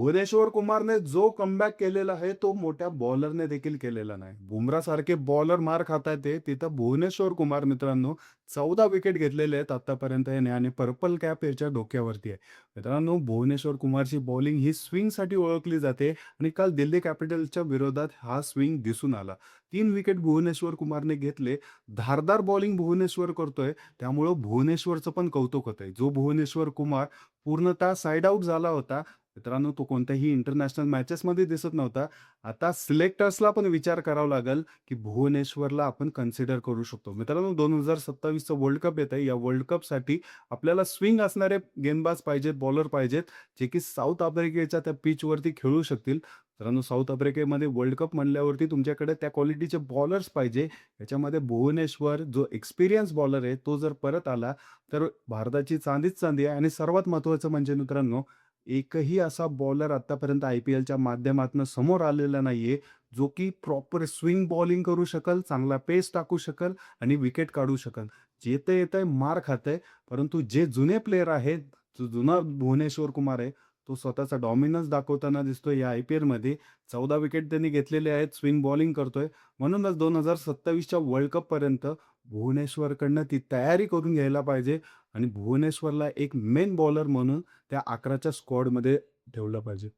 भुवनेश्वर कुमारने जो कमबॅक केलेला आहे, तो मोठ्या बॉलरने देखील केलेला नाही. बुमरासारखे बॉलर मार खातायत ते, तिथं भुवनेश्वर कुमार मित्रांनो 14 विकेट घेतलेले आहेत आत्तापर्यंत याने आणि पर्पल कॅप याच्या डोक्यावरती आहे. मित्रांनो, भुवनेश्वर कुमारची बॉलिंग ही स्विंगसाठी ओळखली जाते आणि काल दिल्ली कॅपिटल्सच्या विरोधात हा स्विंग दिसून आला. 3 विकेट भुवनेश्वर कुमारने घेतले. धारदार बॉलिंग भुवनेश्वर करतोय, त्यामुळं भुवनेश्वरचं पण कौतुक होतंय. जो भुवनेश्वर कुमार पूर्णतः साइड आउट झाला होता, मित्रांनो, तो कोणत्याही इंटरनॅशनल मॅचेसमध्ये दिसत नव्हता. आता सिलेक्टर्सला पण विचार करावा लागेल, की भुवनेश्वरला आपण कन्सिडर करू शकतो. मित्रांनो, 2027चं वर्ल्ड कप येतंय. या वर्ल्ड कपसाठी आपल्याला स्विंग असणारे गेंदबाज पाहिजेत, बॉलर पाहिजेत, जे की साऊथ आफ्रिकेच्या त्या पिचवरती खेळू शकतील. मित्रांनो, साऊथ आफ्रिकेमध्ये वर्ल्ड कप म्हणल्यावरती तुमच्याकडे त्या क्वालिटीचे बॉलर्स पाहिजे. याच्यामध्ये भुवनेश्वर जो एक्सपिरियन्स बॉलर आहे, तो जर परत आला, तर भारताची चांदीच चांदी आहे. आणि सर्वात महत्त्वाचं म्हणजे मित्रांनो, एकही असा बॉलर आत्तापर्यंत आय-पी-एलच्या माध्यमातून समोर आलेला नाहीये, जो की प्रॉपर स्विंग बॉलिंग करू शकल, चांगला पेस टाकू शकल आणि विकेट काढू शकल. येतंय मार खातंय, परंतु जे जुने प्लेयर आहेत, जो जुना भुवनेश्वर कुमार आहे, तो स्वतःचा डॉमिनन्स दाखवताना दिसतोय या आय-पी-एलमध्ये. 14 विकेट त्यांनी घेतलेले आहेत, स्विंग बॉलिंग करतोय. म्हणूनच 2027च्या वर्ल्ड कपपर्यंत भुवनेश्वरकडनं ती तयारी करून घ्यायला पाहिजे आणि भुवनेश्वरला एक मेन बॉलर म्हणून त्या 11च्या स्क्वॉडमध्ये ठेवलं पाहिजे.